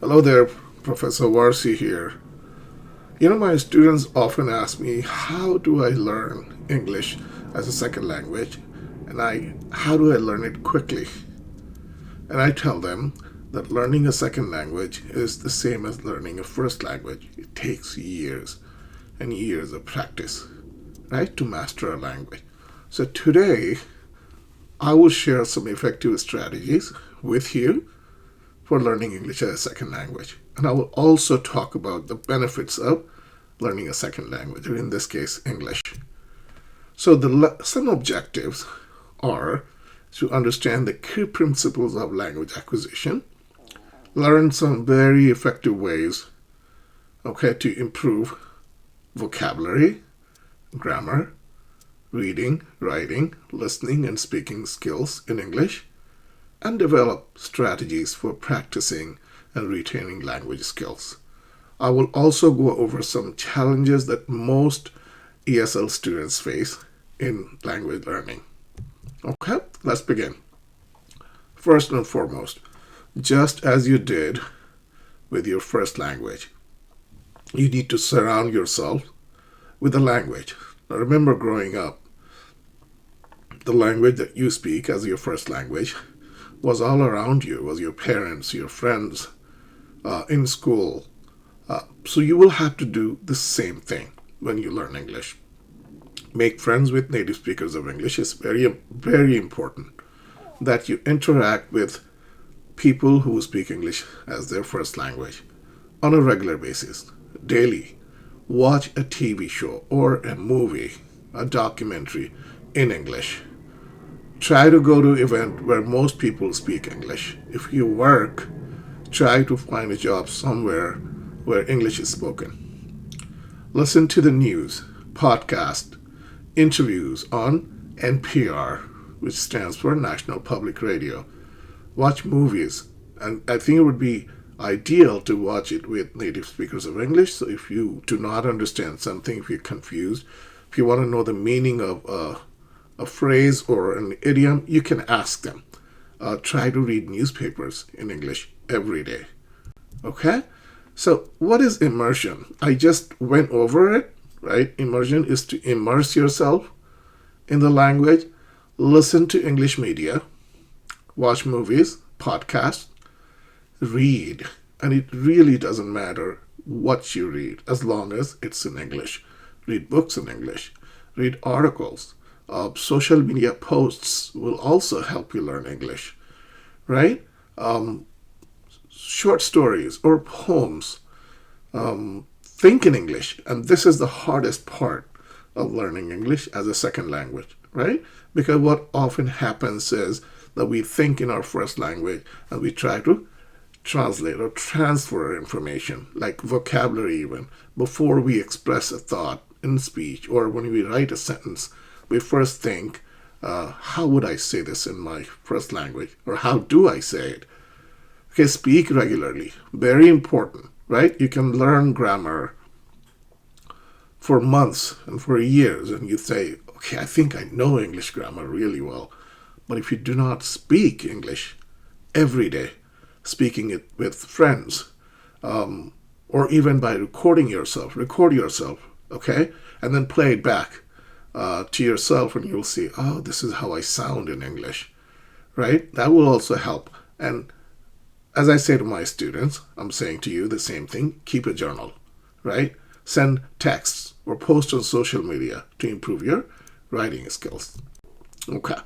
Hello there, Professor Varsi here. My students often ask me, how do I learn English as a second language? How do I learn it quickly? And I tell them that learning a second language is the same as learning a first language. It takes years and years of practice, right, to master a language. So today, I will share some effective strategies with you for learning English as a second language. And I will also talk about the benefits of learning a second language, or in this case, English. So some objectives are to understand the key principles of language acquisition, learn some very effective ways, to improve vocabulary, grammar, reading, writing, listening, and speaking skills in English, and develop strategies for practicing and retaining language skills. I will also go over some challenges that most ESL students face in language learning. Okay, let's begin. First and foremost, just as you did with your first language, you need to surround yourself with a language. Now remember, growing up, the language that you speak as your first language was all around you, was your parents, your friends, in school. So you will have to do the same thing when you learn English. Make friends with native speakers of English. It's very, very important that you interact with people who speak English as their first language on a regular basis, daily. Watch a TV show or a movie, a documentary in English. Try to go to an event where most people speak English. If you work, try to find a job somewhere where English is spoken. Listen to the news, podcast, interviews on NPR, which stands for National Public Radio. Watch movies, and I think it would be ideal to watch it with native speakers of English. So if you do not understand something, if you're confused, if you want to know the meaning of a phrase or an idiom, you can ask them. Try to read newspapers in English every day. Okay? So, what is immersion? I just went over it, right? Immersion is to immerse yourself in the language, listen to English media, watch movies, podcasts, read. And it really doesn't matter what you read as long as it's in English. Read books in English, read articles. Social media posts will also help you learn English, right? Short stories or poems. Think in English, and this is the hardest part of learning English as a second language, right? Because what often happens is that we think in our first language and we try to translate or transfer information, like vocabulary even, before we express a thought in speech or when we write a sentence. We first think, how would I say this in my first language? Or how do I say it? Okay, speak regularly. Very important, right? You can learn grammar for months and for years, and you say, okay, I think I know English grammar really well. But if you do not speak English every day, speaking it with friends, or even by record yourself, okay? And then play it back to yourself, and you'll see, oh, this is how I sound in English, right? That will also help. And as I say to my students, I'm saying to you the same thing. Keep a journal, right? Send texts or post on social media to improve your writing skills. Okay.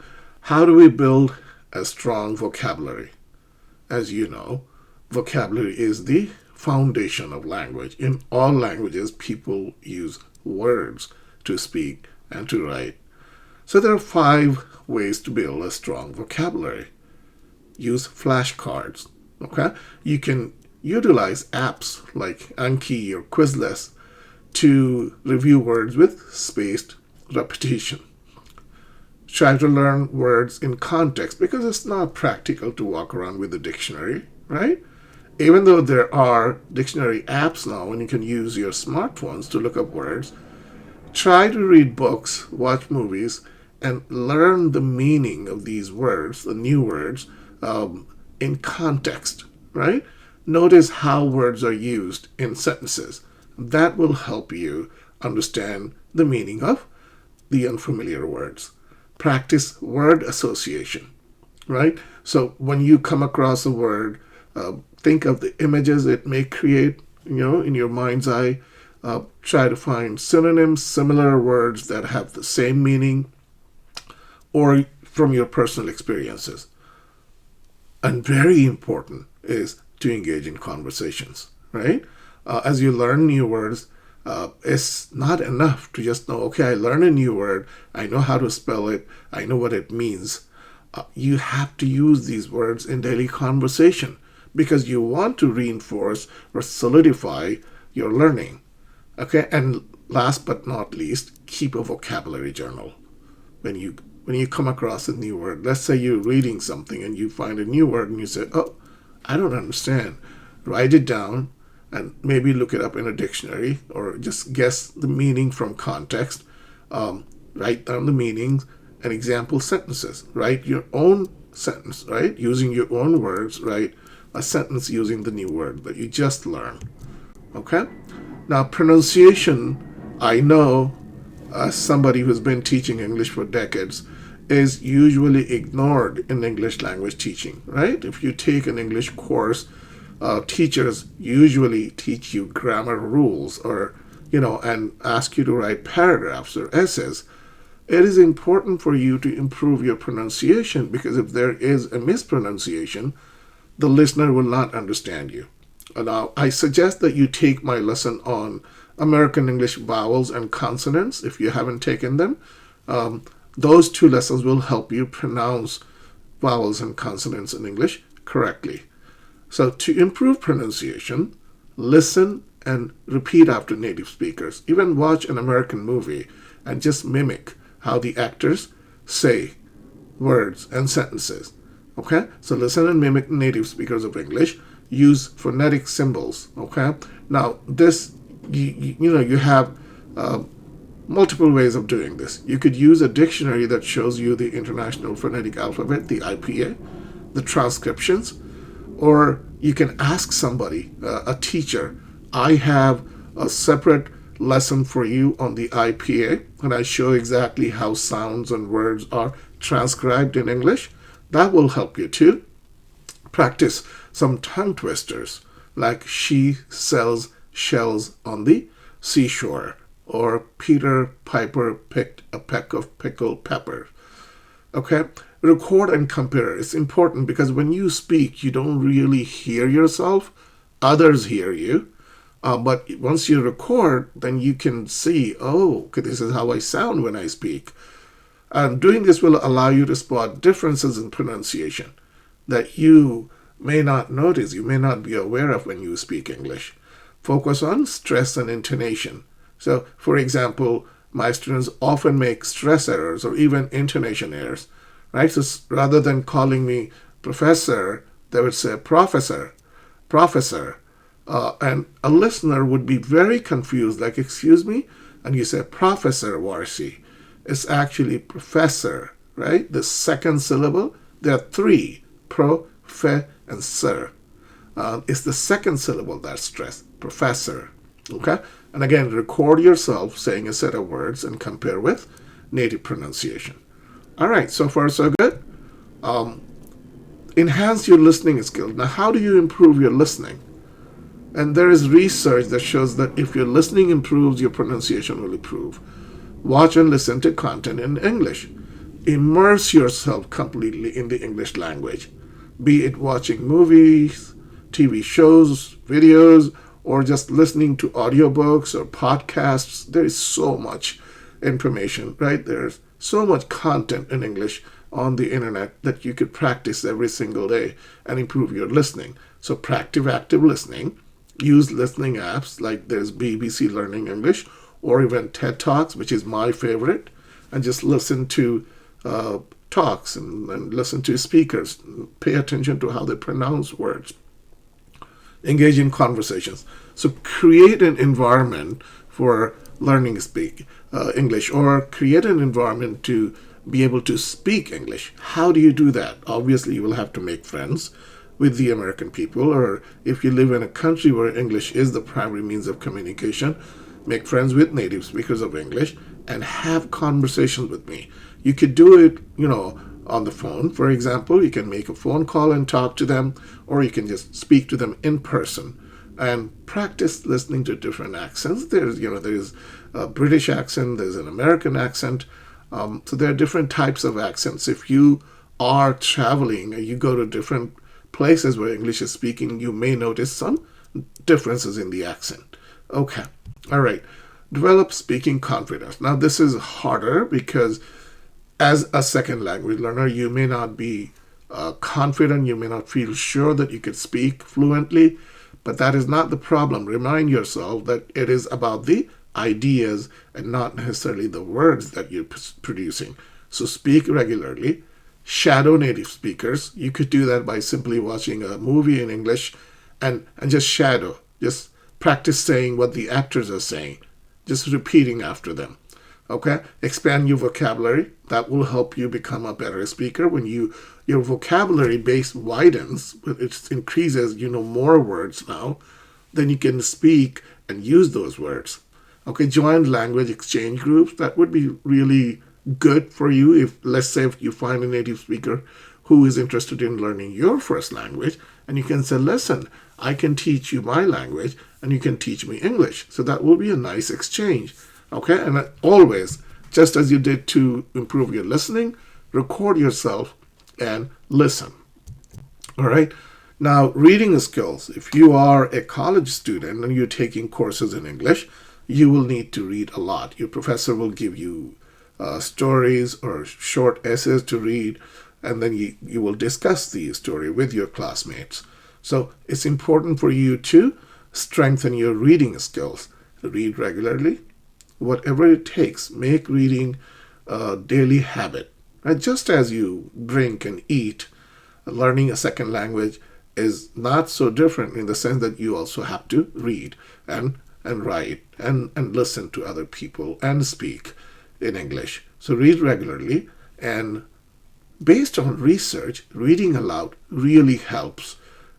How do we build a strong vocabulary? As you know, vocabulary is the foundation of language. In all languages, people use words to speak and to write. So there are 5 ways to build a strong vocabulary. Use flashcards. Okay? You can utilize apps like Anki or Quizless to review words with spaced repetition. Try to learn words in context because it's not practical to walk around with a dictionary, right? Even though there are dictionary apps now and you can use your smartphones to look up words, try to read books, watch movies, and learn the meaning of these words, the new words, in context, right? Notice how words are used in sentences. That will help you understand the meaning of the unfamiliar words. Practice word association, right? So when you come across a word, think of the images it may create, in your mind's eye. Try to find synonyms, similar words that have the same meaning, or from your personal experiences. And very important is to engage in conversations, right? As you learn new words, it's not enough to just know, okay, I learned a new word, I know how to spell it, I know what it means. You have to use these words in daily conversation because you want to reinforce or solidify your learning. Okay, and last but not least, keep a vocabulary journal. When you come across a new word, let's say you're reading something and you find a new word and you say, oh, I don't understand. Write it down and maybe look it up in a dictionary or just guess the meaning from context. Write down the meanings and example sentences. Write your own sentence, right? Using your own words, write a sentence using the new word that you just learned. Okay? Now, pronunciation, I know, as somebody who's been teaching English for decades, is usually ignored in English language teaching, right? If you take an English course, teachers usually teach you grammar rules or, and ask you to write paragraphs or essays. It is important for you to improve your pronunciation because if there is a mispronunciation, the listener will not understand you. Now, I suggest that you take my lesson on American English vowels and consonants if you haven't taken them. Those two lessons will help you pronounce vowels and consonants in English correctly. So to improve pronunciation, listen and repeat after native speakers. Even watch an American movie and just mimic how the actors say words and sentences. Okay? So listen and mimic native speakers of English. Use phonetic symbols. Okay? Now, this, you have multiple ways of doing this. You could use a dictionary that shows you the International Phonetic Alphabet, the IPA, the transcriptions, or you can ask somebody, a teacher, I have a separate lesson for you on the IPA, and I show exactly how sounds and words are transcribed in English. That will help you too. Practice some tongue twisters, like she sells shells on the seashore, or Peter Piper picked a peck of pickled pepper. Okay? Record and compare. It's important because when you speak, you don't really hear yourself. Others hear you. But once you record, then you can see, oh, okay, this is how I sound when I speak. And doing this will allow you to spot differences in pronunciation that you may not notice, you may not be aware of when you speak English. Focus on stress and intonation. So, for example, my students often make stress errors or even intonation errors, right? So rather than calling me professor, they would say professor, professor. And a listener would be very confused, like, excuse me? And you say, Professor Warsi. It's actually professor, right? The second syllable, there are three, pro, fe, and sir. It's the second syllable that's stressed, professor, okay? And again, record yourself saying a set of words and compare with native pronunciation. All right, so far so good. Enhance your listening skills. Now, how do you improve your listening? And there is research that shows that if your listening improves, your pronunciation will improve. Watch and listen to content in English. Immerse yourself completely in the English language, be it watching movies, TV shows, videos, or just listening to audiobooks or podcasts. There is so much information, right? There's so much content in English on the internet that you could practice every single day and improve your listening. So practice active listening. Use listening apps like there's BBC Learning English or even TED Talks, which is my favorite, and just listen to talks and listen to speakers. Pay attention to how they pronounce words. Engage in conversations. So create an environment for learning English, or create an environment to be able to speak English. How do you do that? Obviously, you will have to make friends. with the American people, or if you live in a country where English is the primary means of communication, make friends with native speakers of English and have conversations with me. You could do it, on the phone, for example. You can make a phone call and talk to them, or you can just speak to them in person and practice listening to different accents. There's a British accent, there's an American accent. So there are different types of accents. If you are traveling and you go to different places where English is speaking, you may notice some differences in the accent. Okay, all right. Develop speaking confidence. Now, this is harder because as a second language learner, you may not be confident, you may not feel sure that you could speak fluently, but that is not the problem. Remind yourself that it is about the ideas and not necessarily the words that you're producing. So speak regularly. Shadow native speakers. You could do that by simply watching a movie in English and just shadow. Just practice saying what the actors are saying. Just repeating after them. Okay? Expand your vocabulary. That will help you become a better speaker. When your vocabulary base widens, it increases, more words now, then you can speak and use those words. Okay, join language exchange groups. That would be really good for you if, let's say, if you find a native speaker who is interested in learning your first language, and you can say, listen, I can teach you my language and you can teach me English. So that will be a nice exchange. Okay, and always, just as you did to improve your listening, record yourself and listen. All right. Now, reading skills. If you are a college student and you're taking courses in English, you will need to read a lot. Your professor will give you stories or short essays to read, and then you will discuss the story with your classmates. So it's important for you to strengthen your reading skills. Read regularly. Whatever it takes, make reading a daily habit. Right? Just as you drink and eat, learning a second language is not so different in the sense that you also have to read and write and listen to other people and speak in English. So read regularly, and based on research, reading aloud really helps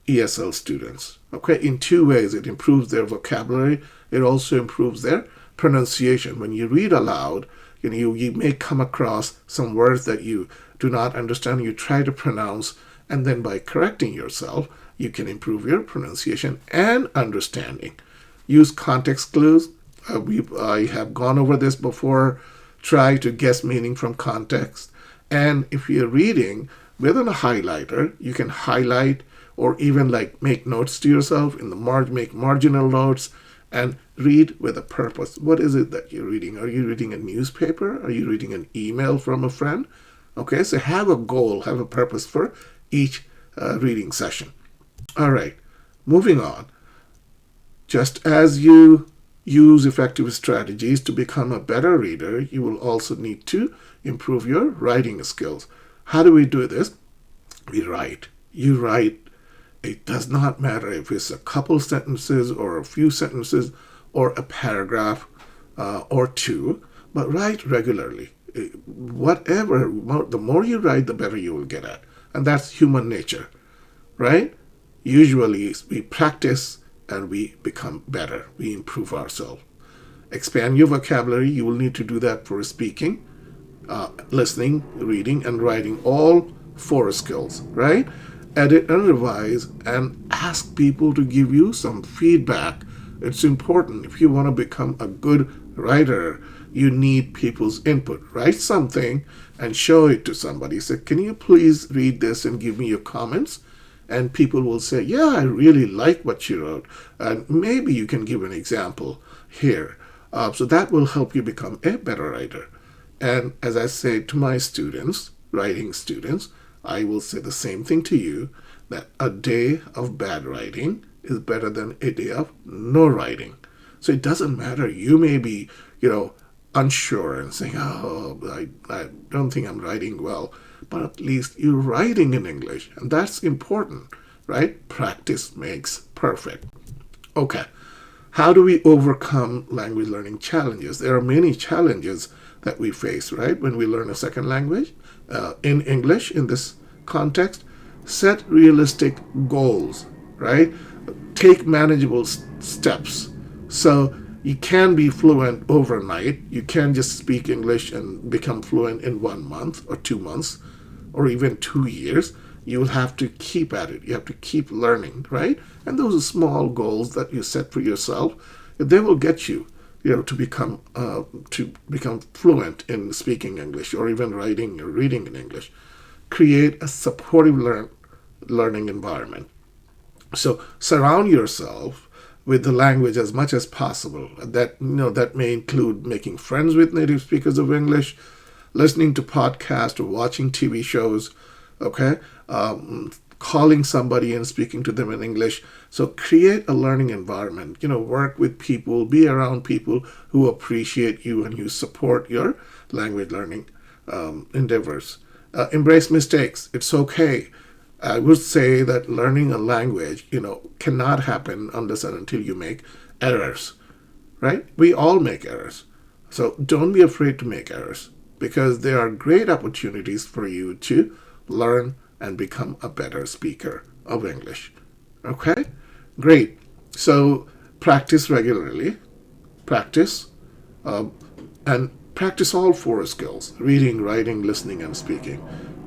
ESL students. Okay, in two ways. It improves their vocabulary. It also improves their pronunciation. When you read aloud, you may come across some words that you do not understand. You try to pronounce, and then by correcting yourself, you can improve your pronunciation and understanding. Use context clues. I have gone over this before. Try to guess meaning from context. And if you're reading with a highlighter, you can highlight or even make notes to yourself in the make marginal notes and read with a purpose. What is it that you're reading? Are you reading a newspaper? Are you reading an email from a friend? Okay, so have a goal, have a purpose for each reading session. All right, moving on. Just as you use effective strategies to become a better reader, you will also need to improve your writing skills. How do we do this? We write. You write. It does not matter if it's a couple sentences or a few sentences or a paragraph or two, but write regularly. Whatever, the more you write, the better you will get at. And that's human nature, right? Usually we practice and we become better. We improve ourselves. Expand your vocabulary. You will need to do that for speaking, listening, reading, and writing, all 4 skills, right? Edit and revise and ask people to give you some feedback. It's important. If you want to become a good writer, you need people's input. Write something and show it to somebody. Say, can you please read this and give me your comments? And people will say, yeah, I really like what you wrote. And maybe you can give an example here. So that will help you become a better writer. And as I say to my students, writing students, I will say the same thing to you, that a day of bad writing is better than a day of no writing. So it doesn't matter. You may be, unsure and saying, oh, I don't think I'm writing well. But at least you're writing in English. And that's important, right? Practice makes perfect. Okay. How do we overcome language learning challenges? There are many challenges that we face, right? When we learn a second language in English in this context, Set realistic goals, right? Take manageable steps. So you can be fluent overnight. You can't just speak English and become fluent in 1 month or 2 months or even 2 years. You will have to keep at it. You have to keep learning, right? And those are small goals that you set for yourself. They will get you, to become fluent in speaking English or even writing or reading in English. Create a supportive learning environment. So surround yourself with the language as much as possible. That may include making friends with native speakers of English, listening to podcasts or watching TV shows, okay, calling somebody and speaking to them in English. So create a learning environment. Work with people, be around people who appreciate you and who support your language learning endeavors. Embrace mistakes. It's okay. I would say that learning a language, cannot happen unless and until you make errors, right? We all make errors. So don't be afraid to make errors because they are great opportunities for you to learn and become a better speaker of English. Okay? Great. So practice regularly. Practice. And practice all four skills: reading, writing, listening, and speaking.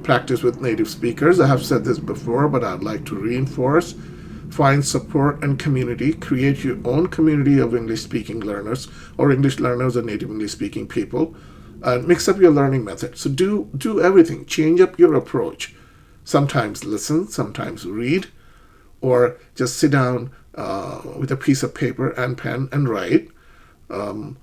Practice with native speakers. I have said this before, but I'd like to reinforce. Find support and community. Create your own community of English speaking learners or English learners or native English speaking people. Mix up your learning method. So do everything. Change up your approach. Sometimes listen, sometimes read, or just sit down with a piece of paper and pen and write. Download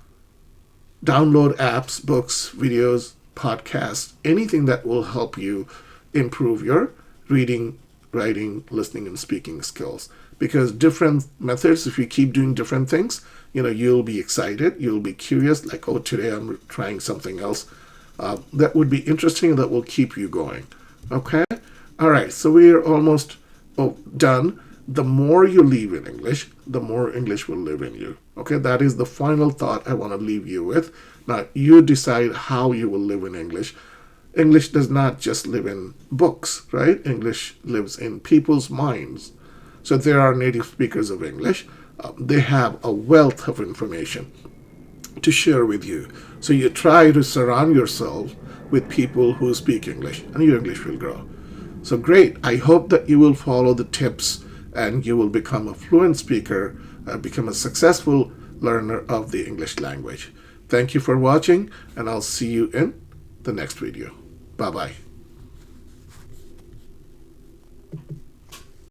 apps, books, videos, podcasts, anything that will help you improve your reading, writing, listening, and speaking skills. Because different methods, if you keep doing different things, you'll be excited, you'll be curious, like, oh, today I'm trying something else. That would be interesting, that will keep you going. Okay? All right, so we are almost done. The more you live in English, the more English will live in you. Okay, that is the final thought I want to leave you with. Now, you decide how you will live in English. English does not just live in books, right? English lives in people's minds. So there are native speakers of English. They have a wealth of information to share with you. So you try to surround yourself with people who speak English, and your English will grow. So great. I hope that you will follow the tips and you will become a fluent speaker, become a successful learner of the English language. Thank you for watching, and I'll see you in the next video. Bye-bye.